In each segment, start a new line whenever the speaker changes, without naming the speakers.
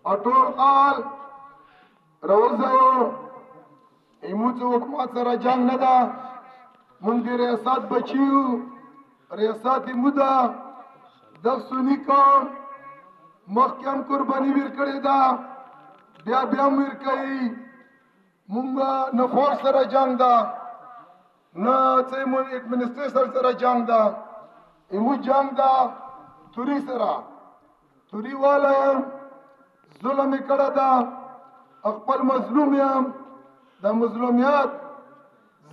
اټول حال روزو ایموڅ حکومت سره جنگ نه ده مونږ د ریاست بچیو ریاست مودا د سنی قوم مخکې هم قرباني ورکړې ده بیا هم ورکوي مونږ نه فوج سره جنگ ده نه څه مونږ ایڈمنسټریشن سره جنگ ده ایمو جنگ ده توري سره توري والا ظلم کړه ده خپل مظلوم یم د مظلومیت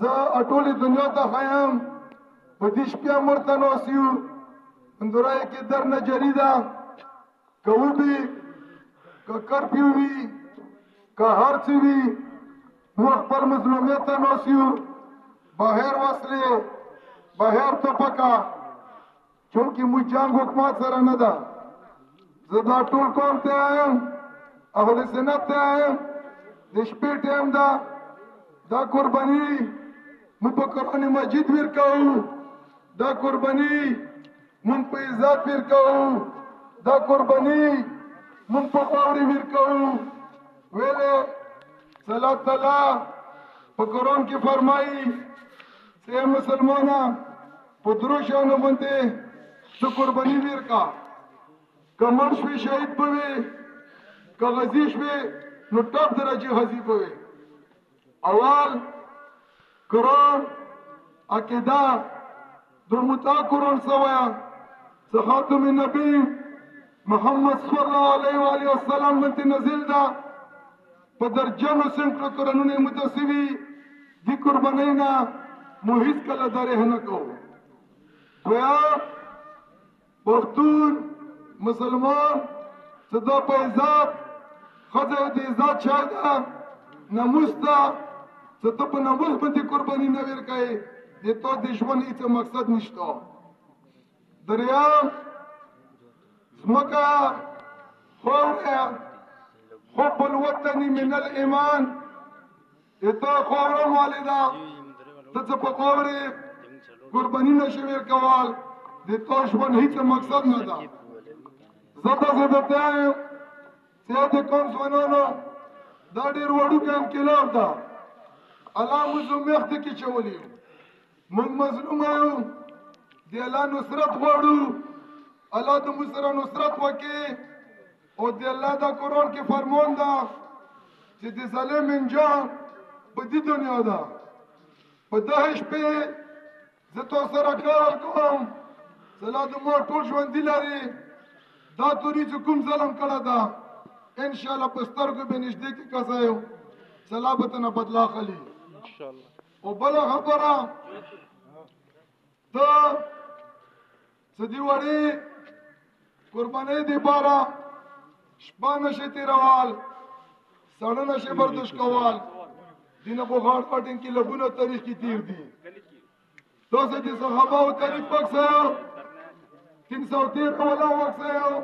زه ټولې دنیا ته ښیم په دې شپې مرته ناست یو اندورای کې در نه جری ده که وبي که کرفیو وي که هر څه وي موږ خپل مظلومیت ته ناست یو بهر وسلې بهر توپکه چونکې موږ جنګ حکومت سره نه ده زه دا ټول قوم ته یم اهل سنت ته یم د شپې ټایم ده دا قرباني موږ په قرآن مجید ورکوو دا قرباني موږ په عزت ورکوو دا قرباني موږ په خاورې ورکوو ویلې صلی تعالی په قرآن کې فرمایي چې مسلمانه په درو شیانو باندې څه قرباني ورکا که مړ شوې شهید به وي که غازي شوې نو ټاپ درجه غازي به وي اول قرآن عقیده در متا قرآن سویا خاتم النبی محمد صلی الله علیه و آله وسلم باندې نازل ده په درجنو سنکړو قرآنونه متصوي دي قربانۍ نه مو هیڅ کله درې نه کوو دویم پښتون مسلمان چې دا په عزت ښځه د عزت شی ده ناموس ده چې ته په ناموس باندې قرباني نه ورکوې د تا د ژوند هېڅ مقصد نشته دریم ځمکه خاوره حب الوطن من الایمان د تا خاوره مالې ده ته څه په خاورې قرباني نشي ورکول د تا ژوند هېڅ مقصد نه ده زه ته یم چې د قوم ځوانانو دا ډېر وړوکی انقلاب ده الله موږ مخته کې چولی یو موږ مظلوم یو د الله نصرت غواړو الله د موږ سره نصرت وکړي او د الله د قرآن کې فرمان ده چې د ظالم انجام په دې دنیا ده په دغه شپې زه تاسو سره کار کوم چې الله د مور ټول ژوندي لري دا توري چې کوم ظلم کړی ده انشاءالله په سترګو به نږدې کې کسه یو چې الله به تنه بدلا اخلي او بله خبره ته څه دې وړې قربانۍ دپاره شپه نشي تېرول سړه نشي برداشت کول دینه په غاړ پټین کې لګونه تاریخ کې تیر دي تاسو د صحابه تاریخ پکسه 313 والا وکسه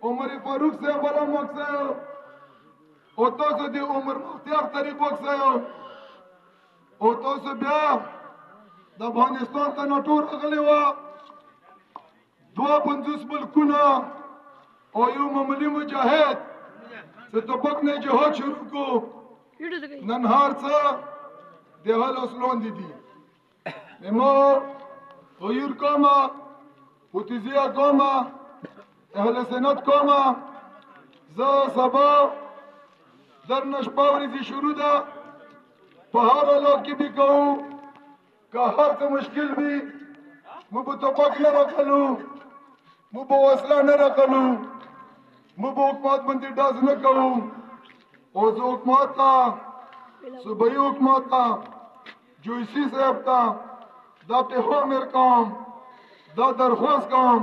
عمر فاروق سے والا وکسه او تاسو د عمر مختار تاریخ وکسه او تاسو بیا د افغانستان ته نټور غلي و 52 ملکونه او یو معمولی مجاهد چې توپک نه جهاد شروع کو نن هر څه د حال اصلون دي نمو غیر کومه پوتیزیا کومه اهل سنت کومه زه سبا در نشپاوری زی شروع ده په هر حالات کې به کوو که هر څه مشکل وي مو به توپک نه راکلو مو به وسله نه راکلو مو به حکومت باندې ډاز نه کوو او زه حکومت ته صوبایي حکومت ته جویسي صاحب ته دا پیغام ورکوم دا درخواست کوم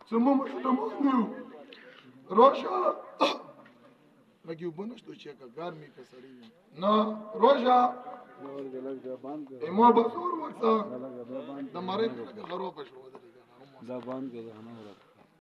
چې موږ مسلمان یو روشه لږ اوبه نشته چې که ګرمي که سړی وي نه روشه ایمو به زور ورته د مرۍ لږه خرابه شوه
دا باندې